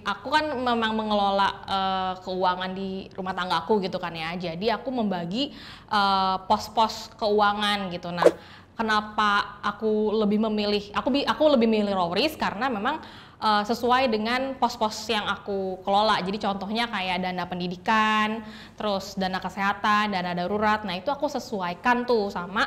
Aku kan memang mengelola keuangan di rumah tangga aku gitu kan ya. Jadi aku membagi pos-pos keuangan gitu. Nah, kenapa aku lebih memilih aku lebih milih low risk karena memang sesuai dengan pos-pos yang aku kelola. Jadi contohnya kayak dana pendidikan, terus dana kesehatan, dana darurat. Nah, itu aku sesuaikan tuh sama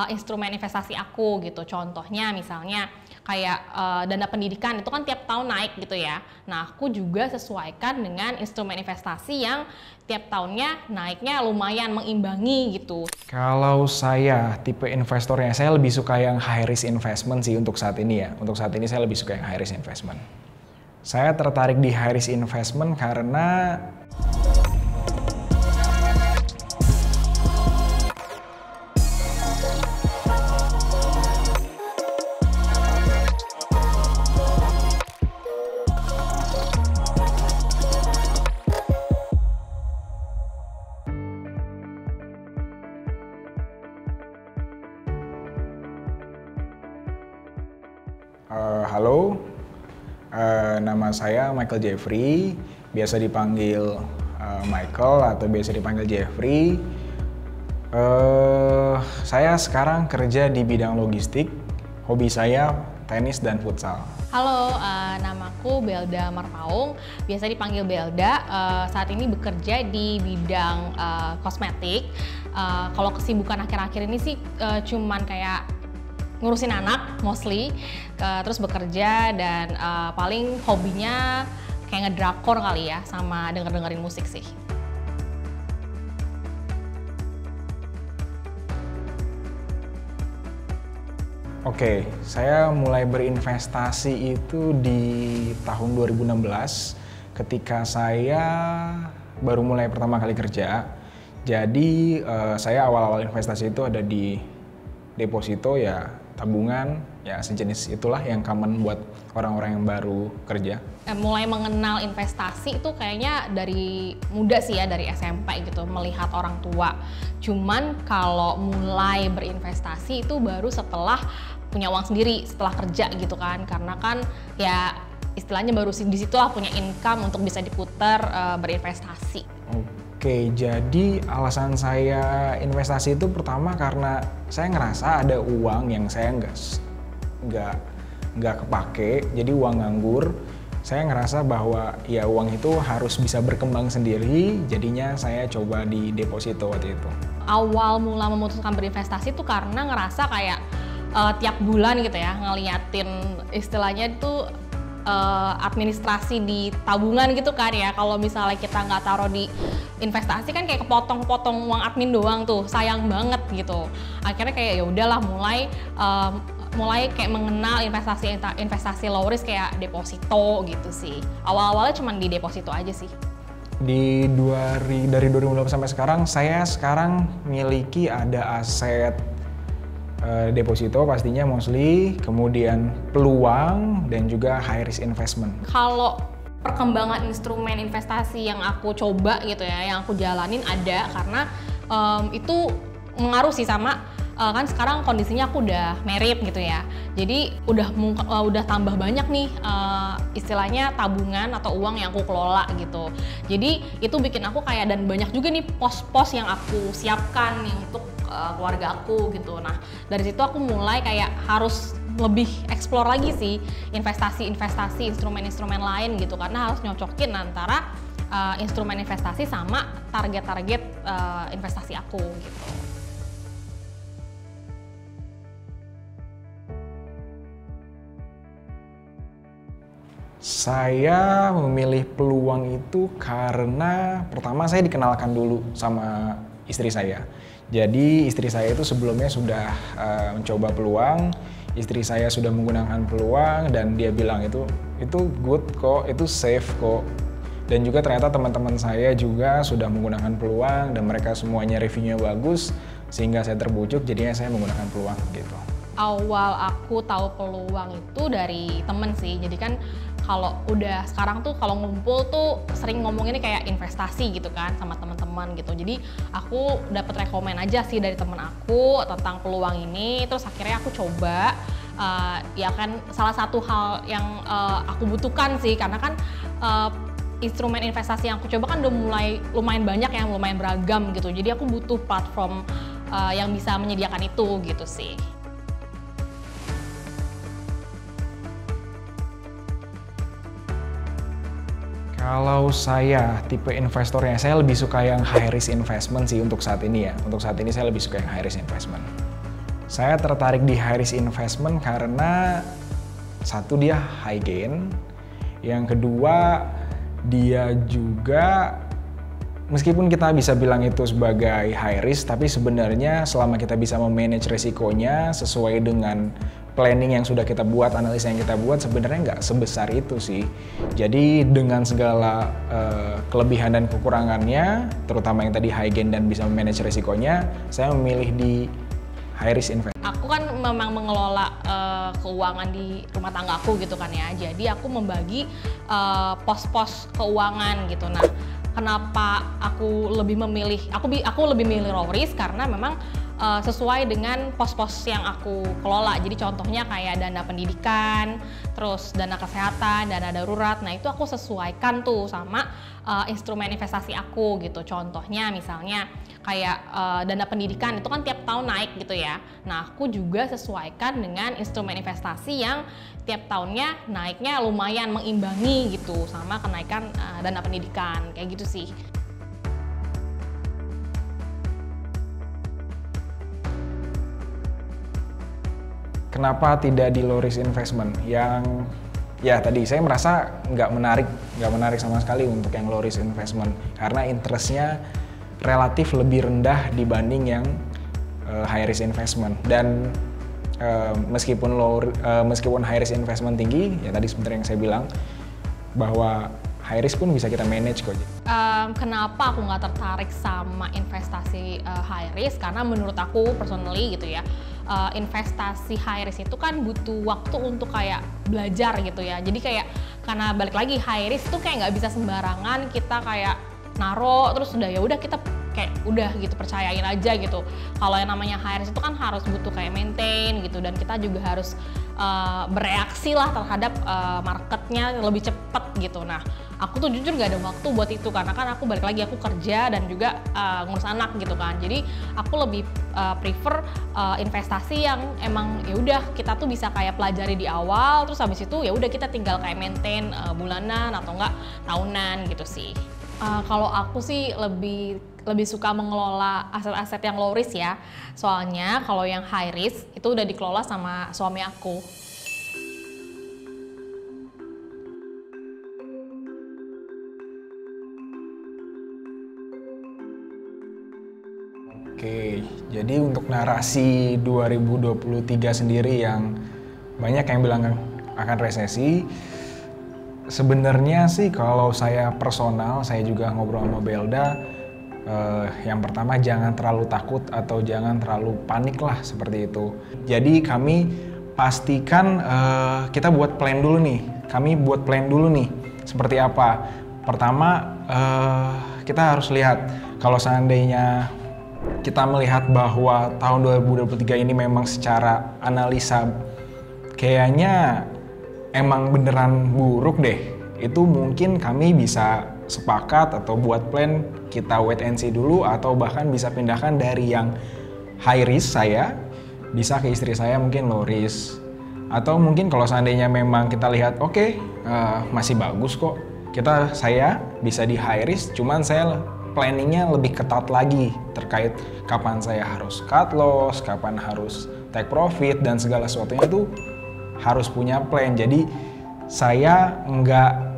instrumen investasi aku gitu. Contohnya misalnya kayak dana pendidikan itu kan tiap tahun naik gitu ya. Nah, aku juga sesuaikan dengan instrumen investasi yang tiap tahunnya naiknya lumayan mengimbangi gitu. Kalau saya tipe investornya, saya lebih suka yang high risk investment sih untuk saat ini ya. Untuk saat ini saya lebih suka yang high risk investment. Saya tertarik di high risk investment karena halo, nama saya Michael Jeffrey, biasa dipanggil Michael atau biasa dipanggil Jeffrey. Saya sekarang kerja di bidang logistik, hobi saya tenis dan futsal. Halo, namaku Belda Marpaung, biasa dipanggil Belda. Saat ini bekerja di bidang kosmetik. Kalau kesibukan akhir-akhir ini sih cuman kayak ngurusin anak mostly, terus bekerja dan paling hobinya kayak ngedrakor kali ya, sama denger-dengerin musik sih. Oke, saya mulai berinvestasi itu di tahun 2016 ketika saya baru mulai pertama kali kerja. Jadi saya awal-awal investasi itu ada di deposito ya, tabungan ya, sejenis itulah yang common buat orang-orang yang baru kerja. Mulai mengenal investasi itu kayaknya dari muda sih ya, dari SMP gitu, melihat orang tua. Cuman kalau mulai berinvestasi itu baru setelah punya uang sendiri, setelah kerja gitu kan. Karena kan ya istilahnya baru disitulah punya income untuk bisa diputar berinvestasi. Oke, jadi alasan saya investasi itu pertama karena saya ngerasa ada uang yang saya nggak kepake, jadi uang nganggur. Saya ngerasa bahwa ya uang itu harus bisa berkembang sendiri, jadinya saya coba di deposito waktu itu. Awal mula memutuskan berinvestasi itu karena ngerasa kayak tiap bulan gitu ya, ngeliatin istilahnya itu administrasi di tabungan gitu kan ya. Kalau misalnya kita nggak taruh di investasi kan kayak kepotong-potong uang admin doang tuh, sayang banget gitu. Akhirnya kayak ya udahlah mulai kayak mengenal investasi low risk kayak deposito gitu sih. Awal-awalnya cuma di deposito aja sih. Dari 2020 sampai sekarang, saya sekarang miliki ada aset deposito pastinya mostly, kemudian peluang dan juga high risk investment. Kalau perkembangan instrumen investasi yang aku coba gitu ya, yang aku jalanin ada karena itu mengaruh sih sama kan sekarang kondisinya aku udah married gitu ya, jadi udah tambah banyak nih istilahnya tabungan atau uang yang aku kelola gitu. Jadi itu bikin aku kayak, dan banyak juga nih pos-pos yang aku siapkan nih untuk keluarga aku gitu. Nah, dari situ aku mulai kayak harus lebih explore lagi sih investasi instrumen-instrumen lain gitu, karena harus nyocokin antara instrumen investasi sama target-target investasi aku gitu. Saya memilih peluang itu karena pertama saya dikenalkan dulu sama istri saya. Jadi istri saya itu sebelumnya sudah mencoba peluang, istri saya sudah menggunakan peluang dan dia bilang itu good kok, itu safe kok. Dan juga ternyata teman-teman saya juga sudah menggunakan peluang dan mereka semuanya reviewnya bagus, sehingga saya terbujuk jadinya saya menggunakan peluang gitu. Awal aku tahu peluang itu dari temen sih, jadi kan kalau udah sekarang tuh kalau ngumpul tuh sering ngomonginnya kayak investasi gitu kan sama teman-teman gitu. Jadi aku dapat rekomen aja sih dari temen aku tentang peluang ini, terus akhirnya aku coba ya kan salah satu hal yang aku butuhkan sih, karena kan instrumen investasi yang aku coba kan udah mulai lumayan banyak ya, lumayan beragam gitu. Jadi aku butuh platform yang bisa menyediakan itu gitu sih. Kalau saya tipe investornya, saya lebih suka yang high risk investment sih untuk saat ini ya. Untuk saat ini saya lebih suka yang high risk investment. Saya tertarik di high risk investment karena satu, dia high gain. Yang kedua, dia juga meskipun kita bisa bilang itu sebagai high risk, tapi sebenarnya selama kita bisa memanage resikonya sesuai dengan planning yang sudah kita buat, analisa yang kita buat, sebenarnya nggak sebesar itu sih. Jadi dengan segala kelebihan dan kekurangannya, terutama yang tadi high gain dan bisa memanage resikonya, saya memilih di high risk investment. Aku kan memang mengelola keuangan di rumah tangga aku gitu kan ya. Jadi aku membagi pos-pos keuangan gitu. Nah, kenapa aku lebih memilih low risk karena memang sesuai dengan pos-pos yang aku kelola. Jadi contohnya kayak dana pendidikan, terus dana kesehatan, dana darurat. Nah itu aku sesuaikan tuh sama instrumen investasi aku gitu. Contohnya misalnya kayak dana pendidikan itu kan tiap tahun naik gitu ya. Nah aku juga sesuaikan dengan instrumen investasi yang tiap tahunnya naiknya lumayan mengimbangi gitu sama kenaikan dana pendidikan, kayak gitu sih. Kenapa tidak di low risk investment? Yang ya tadi saya merasa nggak menarik sama sekali untuk yang low risk investment karena interestnya relatif lebih rendah dibanding yang high risk investment. Dan meskipun high risk investment tinggi, ya tadi sebenarnya yang saya bilang bahwa high risk pun bisa kita manage kok. Kenapa aku nggak tertarik sama investasi high risk? Karena menurut aku personally gitu ya, investasi high risk itu kan butuh waktu untuk kayak belajar gitu ya. Jadi kayak karena balik lagi high risk tuh kayak nggak bisa sembarangan kita kayak naro terus udah kita kayak udah gitu percayain aja gitu. Kalau yang namanya high risk itu kan harus butuh kayak maintain gitu, dan kita juga harus bereaksi lah terhadap marketnya lebih cepat gitu. Nah aku tuh jujur gak ada waktu buat itu karena kan aku balik lagi aku kerja dan juga ngurus anak gitu kan. Jadi aku lebih prefer investasi yang emang ya udah kita tuh bisa kayak pelajari di awal, terus habis itu ya udah kita tinggal kayak maintain bulanan atau enggak tahunan gitu sih. Kalau aku sih lebih suka mengelola aset-aset yang low risk ya. Soalnya kalau yang high risk itu udah dikelola sama suami aku. Oke, jadi untuk narasi 2023 sendiri yang banyak yang bilang akan resesi, sebenarnya sih kalau saya personal, saya juga ngobrol sama Belda, yang pertama jangan terlalu takut atau jangan terlalu panik lah seperti itu. Jadi kami pastikan kita buat plan dulu nih. Kami buat plan dulu nih seperti apa. Pertama kita harus lihat kalau seandainya kita melihat bahwa tahun 2023 ini memang secara analisa kayaknya emang beneran buruk deh. Itu mungkin kami bisa sepakat atau buat plan kita wait and see dulu, atau bahkan bisa pindahkan dari yang high risk saya bisa ke istri saya mungkin low risk. Atau mungkin kalau seandainya memang kita lihat oke, masih bagus kok, saya bisa di high risk, cuman saya planningnya lebih ketat lagi terkait kapan saya harus cut loss, kapan harus take profit, dan segala sesuatunya itu harus punya plan. Jadi saya nggak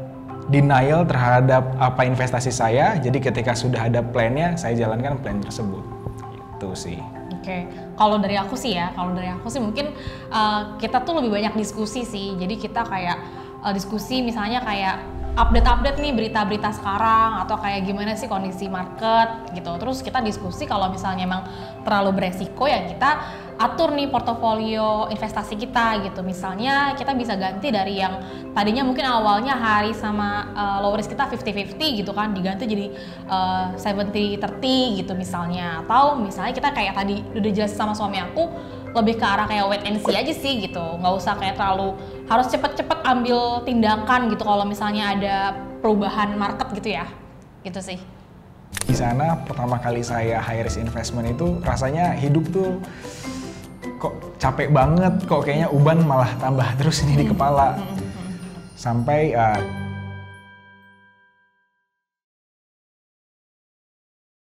denial terhadap apa investasi saya, jadi ketika sudah ada plannya, saya jalankan plan tersebut. Itu sih. Oke, kalau dari aku sih mungkin kita tuh lebih banyak diskusi sih. Jadi kita kayak diskusi misalnya kayak update nih berita-berita sekarang atau kayak gimana sih kondisi market gitu. Terus kita diskusi kalau misalnya emang terlalu beresiko ya kita atur nih portofolio investasi kita gitu. Misalnya kita bisa ganti dari yang tadinya mungkin awalnya hari sama low risk kita 50-50 gitu kan, diganti jadi 70-30 gitu misalnya. Atau misalnya kita kayak tadi udah jelas sama suami aku, lebih ke arah kayak wait and see aja sih gitu, nggak usah kayak terlalu harus cepet-cepet ambil tindakan gitu kalau misalnya ada perubahan market gitu ya, gitu sih. Di sana pertama kali saya high risk investment itu rasanya hidup tuh kok capek banget, kok kayaknya uban malah tambah terus ini di kepala. Sampai